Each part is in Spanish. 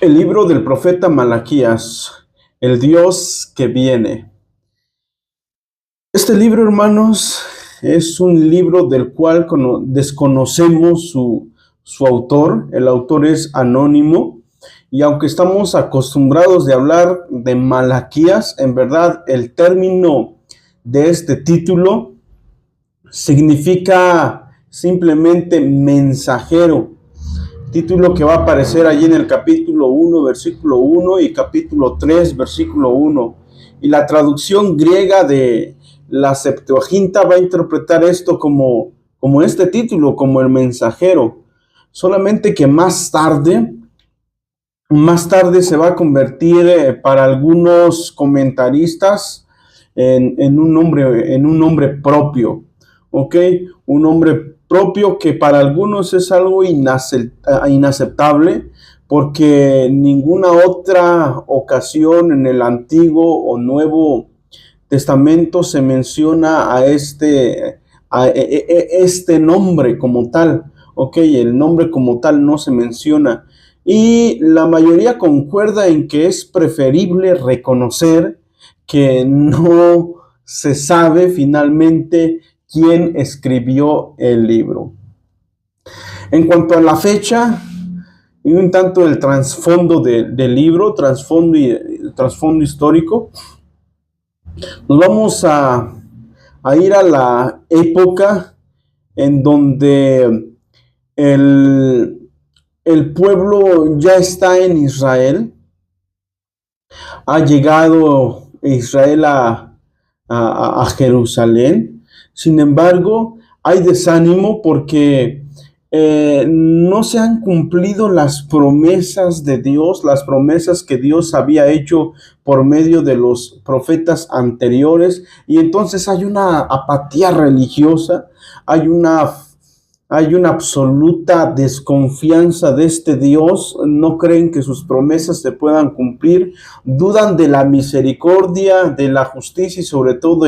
El libro del profeta Malaquías, el Dios que viene. Este libro, hermanos, es un libro del cual desconocemos su autor. El autor es anónimo. Y aunque estamos acostumbrados de hablar de Malaquías, en verdad el término de este título significa simplemente mensajero. Título que va a aparecer allí en el capítulo 1, versículo 1 y capítulo 3, versículo 1. Y la traducción griega de la Septuaginta va a interpretar esto como este título, como el mensajero. Solamente que más tarde se va a convertir para algunos comentaristas en un nombre propio, ¿ok? Un nombre propio que para algunos es algo inaceptable, porque ninguna otra ocasión en el Antiguo o Nuevo Testamento se menciona a este nombre como tal, ¿ok? El nombre como tal no se menciona. Y la mayoría concuerda en que es preferible reconocer que no se sabe finalmente quién escribió el libro. En cuanto a la fecha y un tanto el trasfondo del libro, trasfondo histórico, nos vamos a ir a la época en donde el pueblo ya está en Israel. Ha llegado Israel a Jerusalén. Sin embargo, hay desánimo porque no se han cumplido las promesas de Dios, las promesas que Dios había hecho por medio de los profetas anteriores. Y entonces hay una apatía religiosa, hay una absoluta desconfianza de este Dios. No creen que sus promesas se puedan cumplir, dudan de la misericordia, de la justicia y sobre todo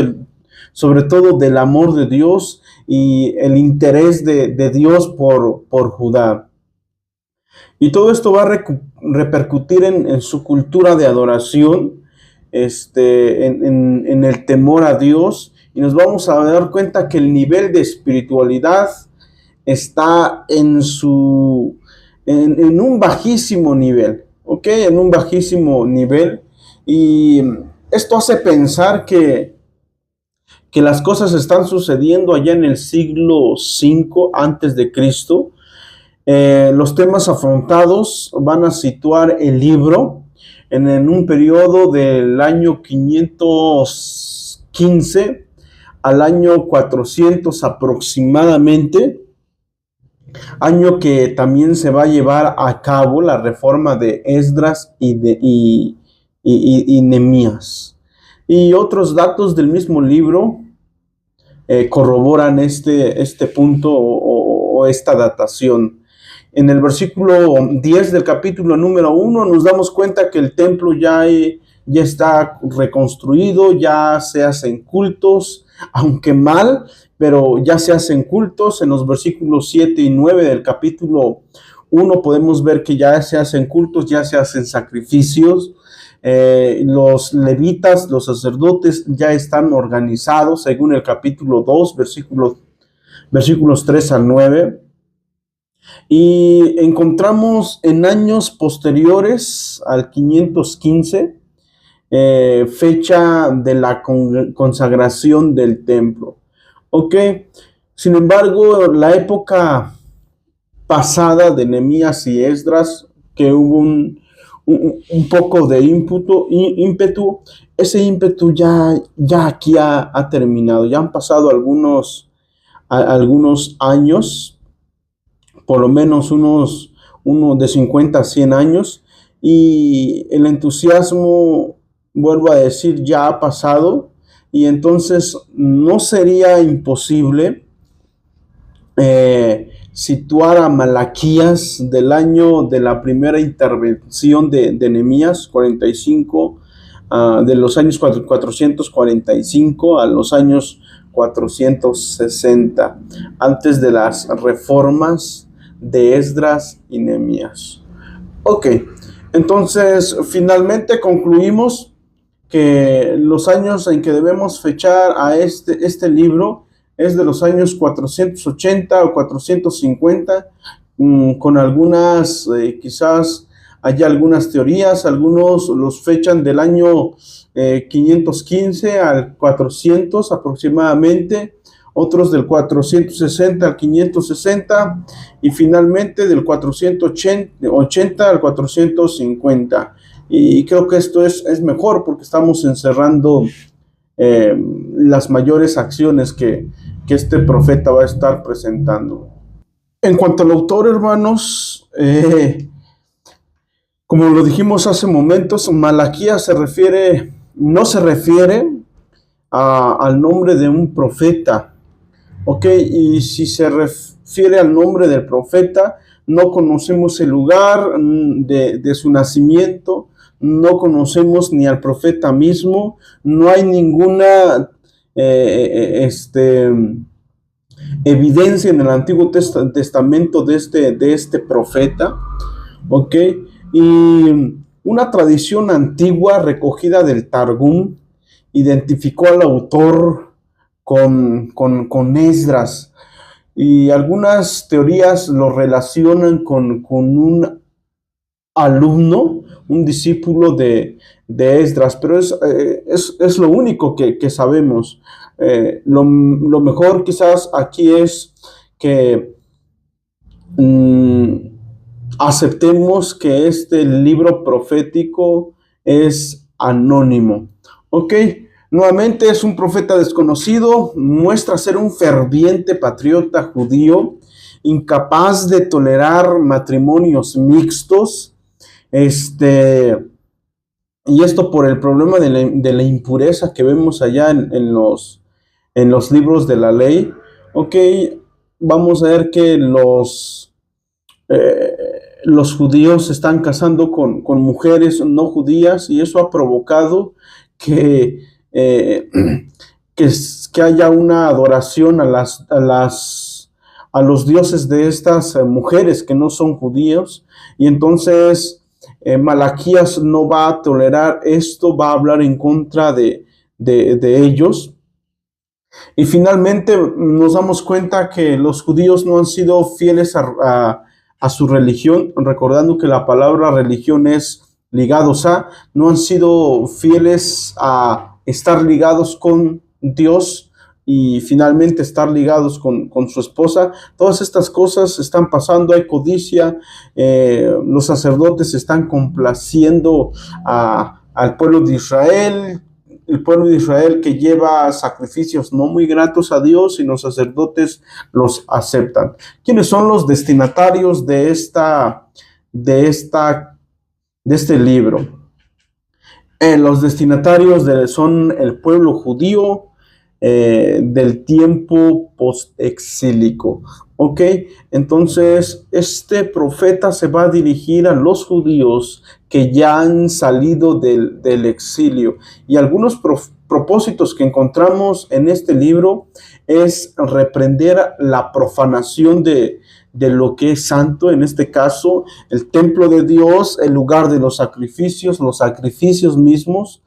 del amor de Dios y el interés de Dios por Judá. Y todo esto va a repercutir en su cultura de adoración, en el temor a Dios, y nos vamos a dar cuenta que el nivel de espiritualidad está en un bajísimo nivel, ¿ok? En un bajísimo nivel. Y esto hace pensar que las cosas están sucediendo allá en el siglo V antes de Cristo. Los temas afrontados van a situar el libro en un periodo del año 515 al año 400 aproximadamente, año que también se va a llevar a cabo la reforma de Esdras y Nehemías. Y otros datos del mismo libro corroboran este punto o esta datación. En el versículo 10 del capítulo número 1 nos damos cuenta que el templo ya está reconstruido, ya se hacen cultos, aunque mal, pero ya se hacen cultos. En los versículos 7 y 9 del capítulo 1 podemos ver que ya se hacen cultos, ya se hacen sacrificios. Los levitas, los sacerdotes ya están organizados según el capítulo 2, versículos 3 al 9. Y encontramos en años posteriores al 515, fecha de la consagración del templo. Ok, sin embargo, la época pasada de Nehemías y Esdras, que hubo un poco de ímpetu, ese ímpetu ya aquí ha terminado. Ya han pasado algunos años, por lo menos unos de 50 a 100 años, y el entusiasmo, vuelvo a decir, ya ha pasado. Y entonces no sería imposible situar a Malaquías del año de la primera intervención de Nehemías, 45, de los años 445 a los años 460, antes de las reformas de Esdras y Nehemías. Ok, Entonces, finalmente concluimos que los años en que debemos fechar a este libro es de los años 480 o 450, con algunas, quizás haya algunas teorías, algunos los fechan del año 515 al 400 aproximadamente, otros del 460 al 560 y finalmente del 480 al 450. Y creo que esto es mejor porque estamos encerrando las mayores acciones que este profeta va a estar presentando. En cuanto al autor, hermanos, como lo dijimos hace momentos, Malaquías no se refiere al nombre de un profeta, ¿ok? Y si se refiere al nombre del profeta, no conocemos el lugar de su nacimiento, no conocemos ni al profeta mismo, no hay ninguna evidencia en el Antiguo Testamento de este profeta, ¿ok? Y una tradición antigua recogida del Targum identificó al autor con Esdras, y algunas teorías lo relacionan con un alumno, un discípulo de Esdras, pero es lo único que sabemos. Lo mejor quizás aquí es que aceptemos que este libro profético es anónimo. Ok, nuevamente es un profeta desconocido, muestra ser un ferviente patriota judío, incapaz de tolerar matrimonios mixtos, y esto por el problema de la impureza que vemos allá en los libros de la ley. Ok, vamos a ver que los judíos se están casando con mujeres no judías, y eso ha provocado que, que haya una adoración a los dioses de estas mujeres que no son judíos, y entonces Malaquías no va a tolerar esto, va a hablar en contra de ellos. Y finalmente nos damos cuenta que los judíos no han sido fieles a su religión, recordando que la palabra religión es ligados a, no han sido fieles a estar ligados con Dios y finalmente estar ligados con su esposa. Todas estas cosas están pasando, hay codicia, los sacerdotes están complaciendo al pueblo de Israel, el pueblo de Israel que lleva sacrificios no muy gratos a Dios, y los sacerdotes los aceptan. ¿Quiénes son los destinatarios de este libro? Los destinatarios son el pueblo judío del tiempo post-exílico. Ok, entonces este profeta se va a dirigir a los judíos que ya han salido del exilio, y algunos propósitos que encontramos en este libro es reprender la profanación de lo que es santo, en este caso el templo de Dios, el lugar de los sacrificios mismos.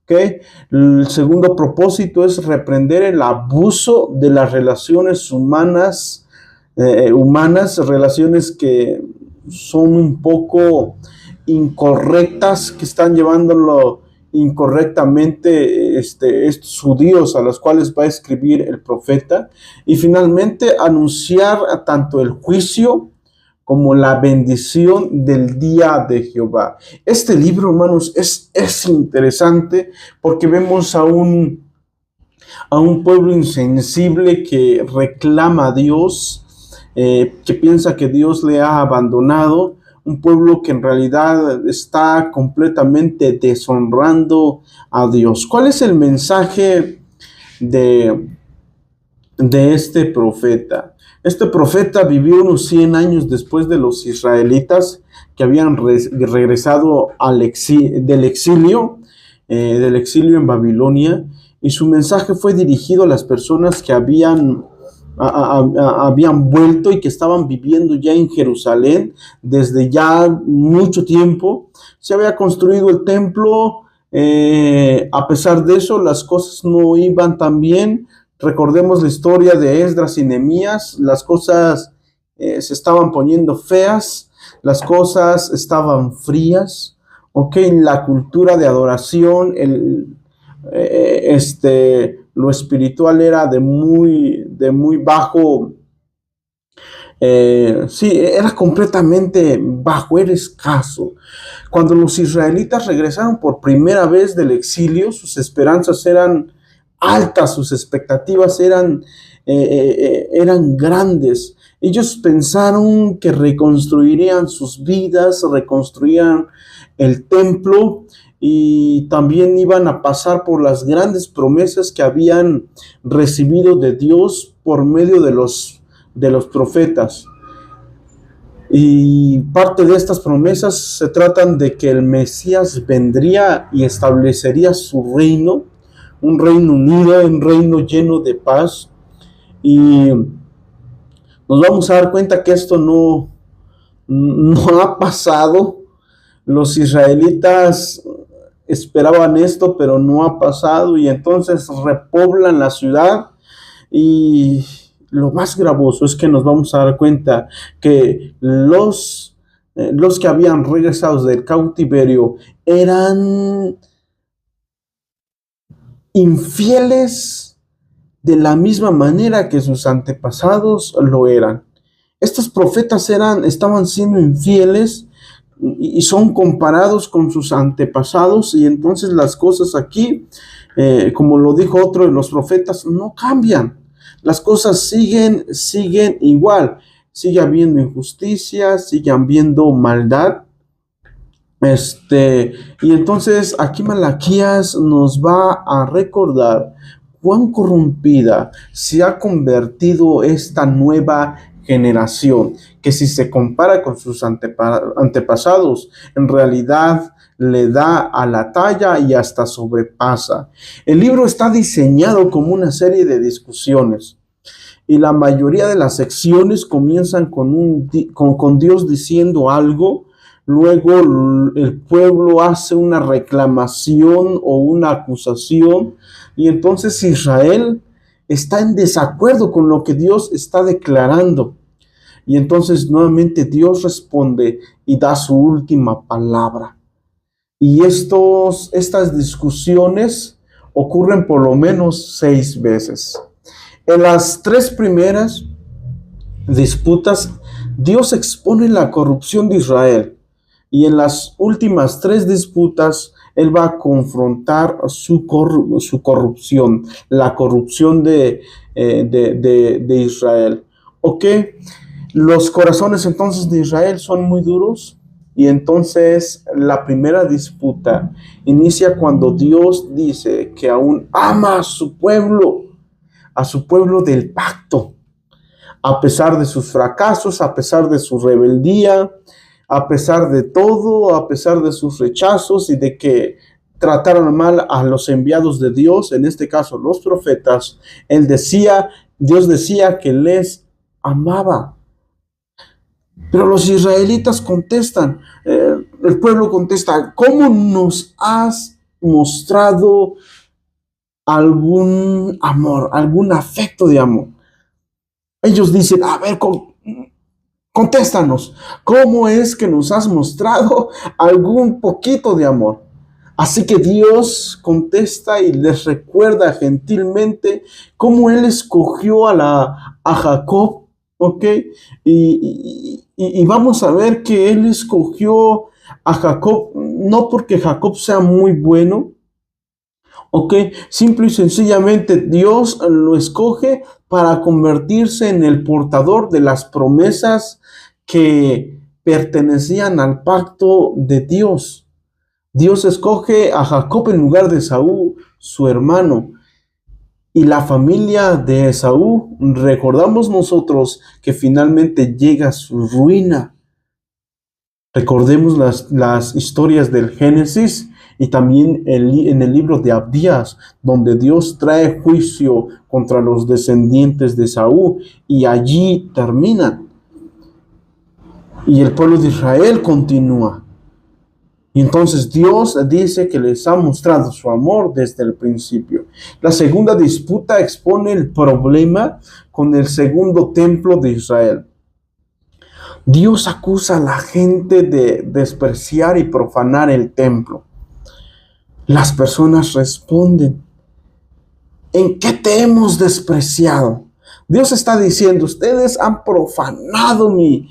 Okay. El segundo propósito es reprender el abuso de las relaciones humanas, relaciones que son un poco incorrectas, que están llevándolo incorrectamente estos judíos a los cuales va a escribir el profeta. Y finalmente anunciar tanto el juicio como la bendición del día de Jehová. Este libro, hermanos, es interesante porque vemos a un pueblo insensible que reclama a Dios, que piensa que Dios le ha abandonado, un pueblo que en realidad está completamente deshonrando a Dios. ¿Cuál es el mensaje de este profeta? Este profeta vivió unos 100 años después de los israelitas que habían regresado del exilio en Babilonia, y su mensaje fue dirigido a las personas que habían habían vuelto y que estaban viviendo ya en Jerusalén desde ya mucho tiempo. Se había construido el templo, a pesar de eso las cosas no iban tan bien. Recordemos la historia de Esdras y Nehemías, las cosas se estaban poniendo feas, las cosas estaban frías, ok, la cultura de adoración, lo espiritual era de muy bajo, sí, era completamente bajo, era escaso. Cuando los israelitas regresaron por primera vez del exilio, sus esperanzas eran altas, sus expectativas eran grandes. Ellos pensaron que reconstruirían sus vidas, reconstruían el templo y también iban a pasar por las grandes promesas que habían recibido de Dios por medio de los profetas. Y parte de estas promesas se tratan de que el Mesías vendría y establecería su reino, un reino unido, un reino lleno de paz. Y nos vamos a dar cuenta que esto no ha pasado. Los israelitas esperaban esto, pero no ha pasado, y entonces repoblan la ciudad. Y lo más gravoso es que nos vamos a dar cuenta que los que habían regresado del cautiverio eran infieles de la misma manera que sus antepasados lo eran. Estos profetas estaban siendo infieles y son comparados con sus antepasados, y entonces las cosas aquí, como lo dijo otro de los profetas, no cambian. Las cosas siguen igual. Sigue habiendo injusticia, sigue habiendo maldad. Y entonces aquí Malaquías nos va a recordar cuán corrompida se ha convertido esta nueva generación, que si se compara con sus antepasados, en realidad le da a la talla y hasta sobrepasa. El libro está diseñado como una serie de discusiones, y la mayoría de las secciones comienzan con Dios diciendo algo. Luego el pueblo hace una reclamación o una acusación, y entonces Israel está en desacuerdo con lo que Dios está declarando. Y entonces nuevamente Dios responde y da su última palabra. Y estas discusiones ocurren por lo menos 6 veces. En las 3 primeras disputas, Dios expone la corrupción de Israel. Y en las últimas 3 disputas, Él va a confrontar su corrupción, la corrupción de Israel. ¿Ok? Los corazones entonces de Israel son muy duros. Y entonces la primera disputa inicia cuando Dios dice que aún ama a su pueblo del pacto, a pesar de sus fracasos, a pesar de su rebeldía, a pesar de todo, a pesar de sus rechazos y de que trataron mal a los enviados de Dios, en este caso los profetas. Dios decía que les amaba. Pero los israelitas contestan, el pueblo contesta: ¿cómo nos has mostrado algún amor, algún afecto de amor? Ellos dicen: a ver, contéstanos, ¿cómo es que nos has mostrado algún poquito de amor? Así que Dios contesta y les recuerda gentilmente cómo Él escogió a Jacob, ¿ok? Y vamos a ver que Él escogió a Jacob no porque Jacob sea muy bueno, ¿ok? Simple y sencillamente Dios lo escoge para convertirse en el portador de las promesas que pertenecían al pacto de Dios. Dios escoge a Jacob en lugar de Esaú, su hermano. Y la familia de Esaú, recordamos nosotros que finalmente llega a su ruina. Recordemos las historias del Génesis, Y también en el libro de Abdías, donde Dios trae juicio contra los descendientes de Saúl, y allí termina. Y el pueblo de Israel continúa. Y entonces Dios dice que les ha mostrado su amor desde el principio. La segunda disputa expone el problema con el segundo templo de Israel. Dios acusa a la gente de despreciar y profanar el templo. Las personas responden: ¿en qué te hemos despreciado? Dios está diciendo: ustedes han profanado mi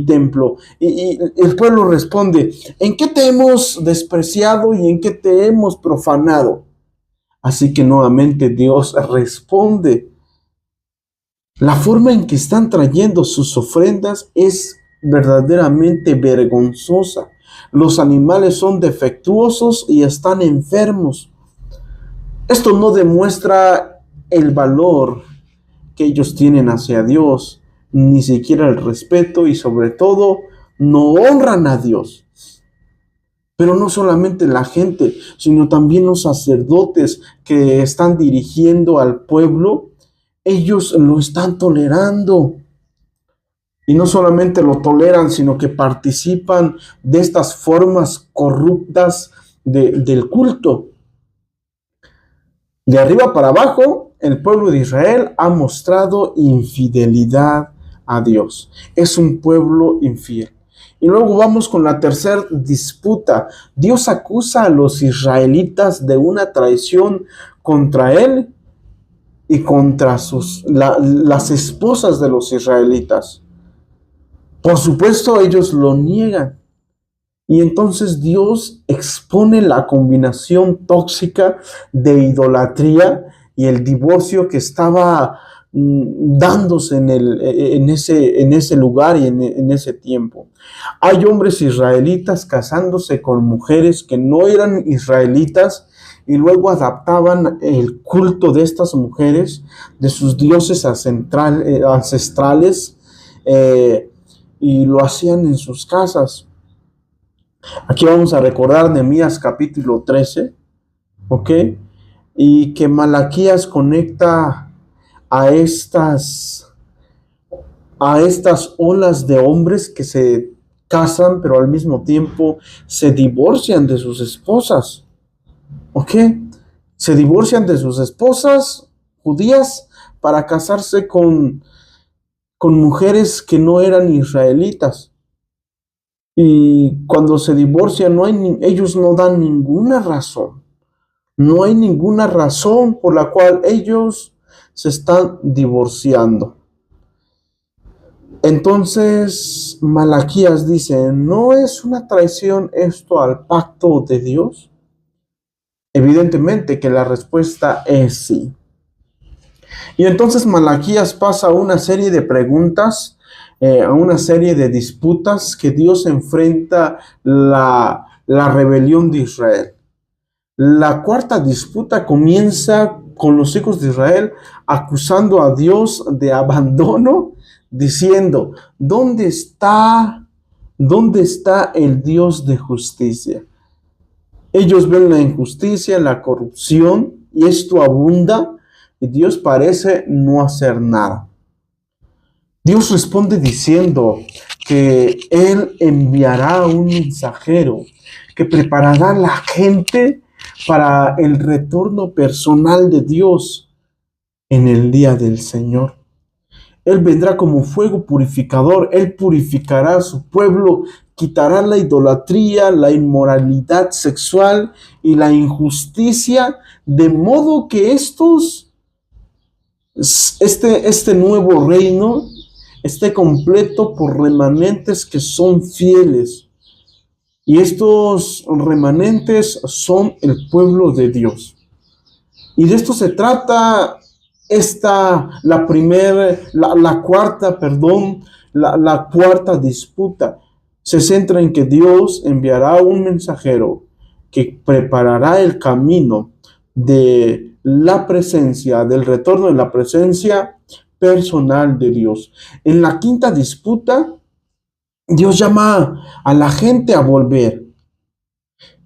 templo. Y el pueblo responde: ¿en qué te hemos despreciado y en qué te hemos profanado? Así que nuevamente Dios responde. La forma en que están trayendo sus ofrendas es verdaderamente vergonzosa. Los animales son defectuosos y están enfermos. Esto no demuestra el valor que ellos tienen hacia Dios, ni siquiera el respeto, y sobre todo no honran a Dios. Pero no solamente la gente, sino también los sacerdotes que están dirigiendo al pueblo, ellos lo están tolerando. Y no solamente lo toleran, sino que participan de estas formas corruptas del culto. De arriba para abajo, el pueblo de Israel ha mostrado infidelidad a Dios. Es un pueblo infiel. Y luego vamos con la tercera disputa. Dios acusa a los israelitas de una traición contra él y contra las esposas de los israelitas. Por supuesto, ellos lo niegan. Y entonces Dios expone la combinación tóxica de idolatría y el divorcio que estaba dándose en ese lugar y en ese tiempo. Hay hombres israelitas casándose con mujeres que no eran israelitas y luego adaptaban el culto de estas mujeres, de sus dioses ancestrales, y lo hacían en sus casas. Aquí vamos a recordar Nehemías capítulo 13, ¿ok? Y que Malaquías conecta a estas olas de hombres que se casan, pero al mismo tiempo se divorcian de sus esposas, ¿ok? Se divorcian de sus esposas judías para casarse con mujeres que no eran israelitas. Y cuando se divorcian, ellos no dan ninguna razón. No hay ninguna razón por la cual ellos se están divorciando. Entonces Malaquías dice: ¿no es una traición esto al pacto de Dios? Evidentemente que la respuesta es sí. Y entonces Malaquías pasa a una serie de preguntas, a una serie de disputas que Dios enfrenta la rebelión de Israel. La cuarta disputa comienza con los hijos de Israel acusando a Dios de abandono, diciendo: ¿dónde está el Dios de justicia? Ellos ven la injusticia, la corrupción, y esto abunda, y Dios parece no hacer nada. Dios responde diciendo que Él enviará un mensajero que preparará a la gente para el retorno personal de Dios en el día del Señor. Él vendrá como fuego purificador. Él purificará a su pueblo, quitará la idolatría, la inmoralidad sexual y la injusticia, de modo que este nuevo reino esté completo por remanentes que son fieles. Y estos remanentes son el pueblo de Dios. Y de esto se trata la cuarta disputa. Se centra en que Dios enviará un mensajero que preparará el camino de la presencia, del retorno de la presencia personal de Dios. En la quinta disputa, Dios llama a la gente a volver.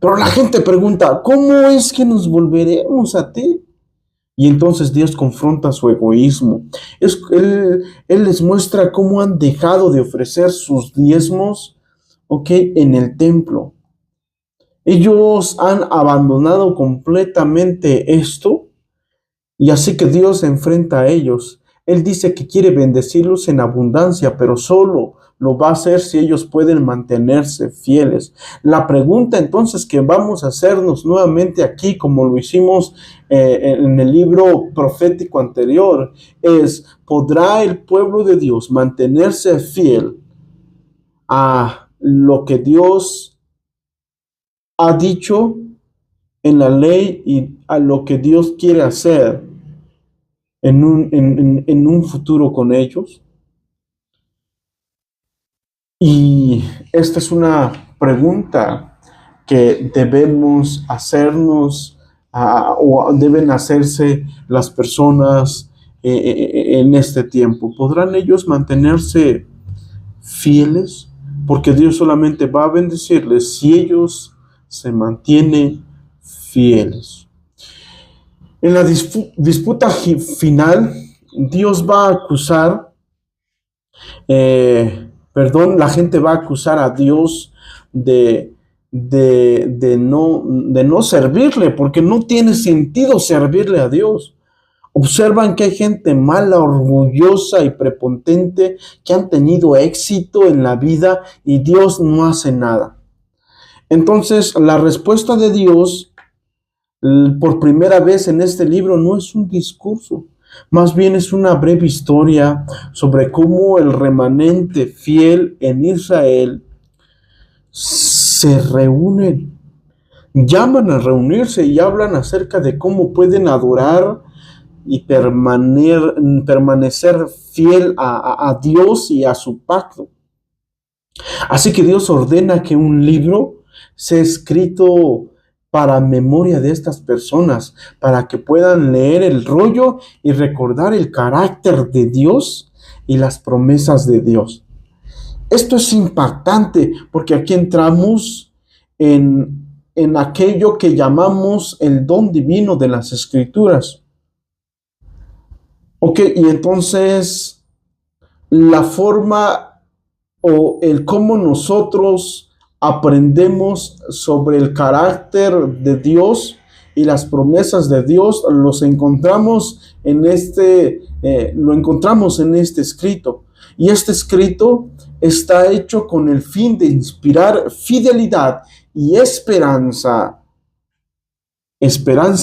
Pero la gente pregunta, ¿cómo es que nos volveremos a ti? Y entonces Dios confronta su egoísmo. Él les muestra cómo han dejado de ofrecer sus diezmos, ¿ok? En el templo. Ellos han abandonado completamente esto y así que Dios se enfrenta a ellos. Él dice que quiere bendecirlos en abundancia, pero solo lo va a hacer si ellos pueden mantenerse fieles. La pregunta entonces que vamos a hacernos nuevamente aquí, como lo hicimos en el libro profético anterior, es: ¿podrá el pueblo de Dios mantenerse fiel a lo que Dios ha dicho en la ley y a lo que Dios quiere hacer en un futuro con ellos? Y esta es una pregunta que debemos hacernos, o deben hacerse las personas en este tiempo. ¿Podrán ellos mantenerse fieles? Porque Dios solamente va a bendecirles si ellos se mantienen fieles. En la disputa final, Dios va a acusar, la gente va a acusar a Dios de no servirle, porque no tiene sentido servirle a Dios. Observan que hay gente mala, orgullosa y prepotente que han tenido éxito en la vida y Dios no hace nada. Entonces, la respuesta de Dios por primera vez en este libro no es un discurso, más bien es una breve historia sobre cómo el remanente fiel en Israel se reúnen, llaman a reunirse y hablan acerca de cómo pueden adorar y permanecer fiel a Dios y a su pacto. Así que Dios ordena que un libro sea escrito para memoria de estas personas, para que puedan leer el rollo y recordar el carácter de Dios y las promesas de Dios. Esto es impactante porque aquí entramos en aquello que llamamos el don divino de las Escrituras. Ok, y entonces la forma o el cómo nosotros aprendemos sobre el carácter de Dios y las promesas de Dios lo encontramos en este escrito. Y este escrito está hecho con el fin de inspirar fidelidad y esperanza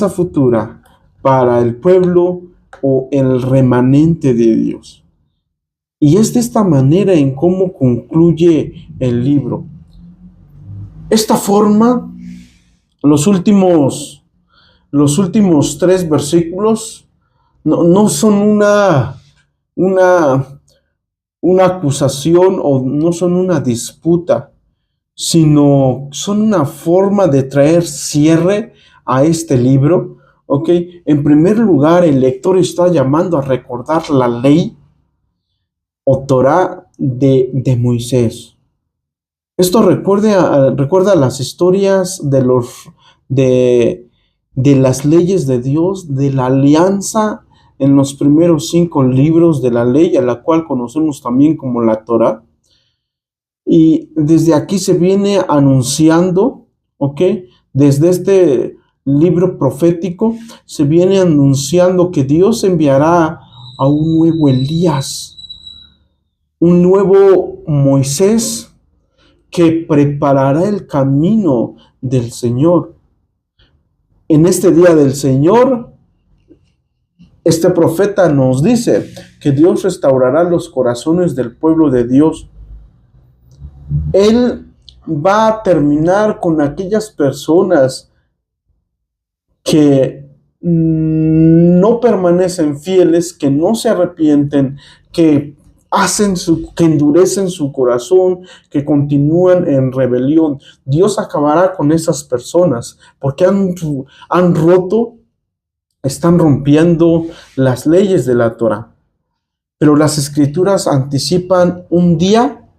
futura para el pueblo o el remanente de Dios. Y es de esta manera en cómo concluye el libro. Esta forma, los últimos 3 versículos no son una acusación o no son una disputa, sino son una forma de traer cierre a este libro. ¿Ok? En primer lugar, el lector está llamando a recordar la ley o Torá de Moisés. Esto recuerda las historias de las leyes de Dios, de la alianza en los primeros 5 libros de la ley, a la cual conocemos también como la Torá. Y desde aquí se viene anunciando, ¿ok? Desde este libro profético se viene anunciando que Dios enviará a un nuevo Elías, un nuevo Moisés que preparará el camino del Señor. En este día del Señor, este profeta nos dice que Dios restaurará los corazones del pueblo de Dios. Él va a terminar con aquellas personas que no permanecen fieles, que no se arrepienten, que endurecen su corazón, que continúan en rebelión. Dios acabará con esas personas porque están rompiendo las leyes de la Torá. Pero las Escrituras anticipan un día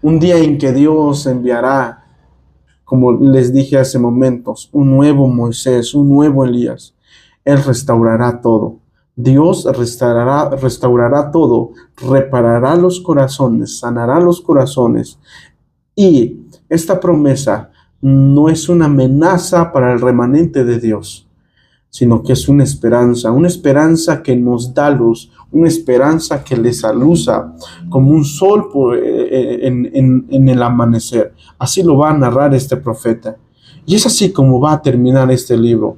en que Dios enviará como les dije hace momentos, un nuevo Moisés, un nuevo Elías. Él restaurará todo. Dios restaurará todo, reparará los corazones, sanará los corazones. Y esta promesa no es una amenaza para el remanente de Dios, sino que es una esperanza que nos da luz, una esperanza que les aluza como un sol en el amanecer. Así lo va a narrar este profeta. Y es así como va a terminar este libro.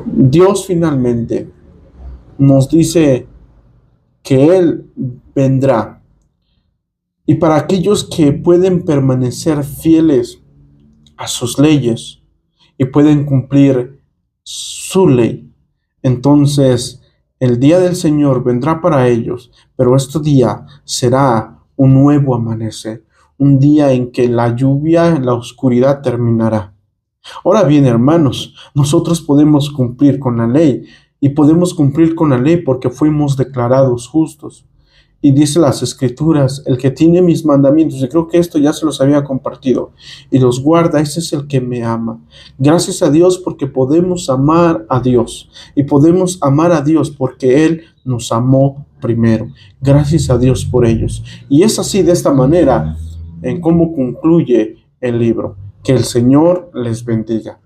Dios finalmente nos dice que Él vendrá. Y para aquellos que pueden permanecer fieles a sus leyes y pueden cumplir su ley, entonces el día del Señor vendrá para ellos, pero este día será un nuevo amanecer, un día en que la lluvia, la oscuridad terminará. Ahora bien, hermanos, nosotros podemos cumplir con la ley y podemos cumplir con la ley porque fuimos declarados justos. Y dice las Escrituras, el que tiene mis mandamientos, y creo que esto ya se los había compartido, y los guarda, ese es el que me ama. Gracias a Dios porque podemos amar a Dios, y podemos amar a Dios porque Él nos amó primero. Gracias a Dios por ellos. Y es así, de esta manera, en cómo concluye el libro. Que el Señor les bendiga.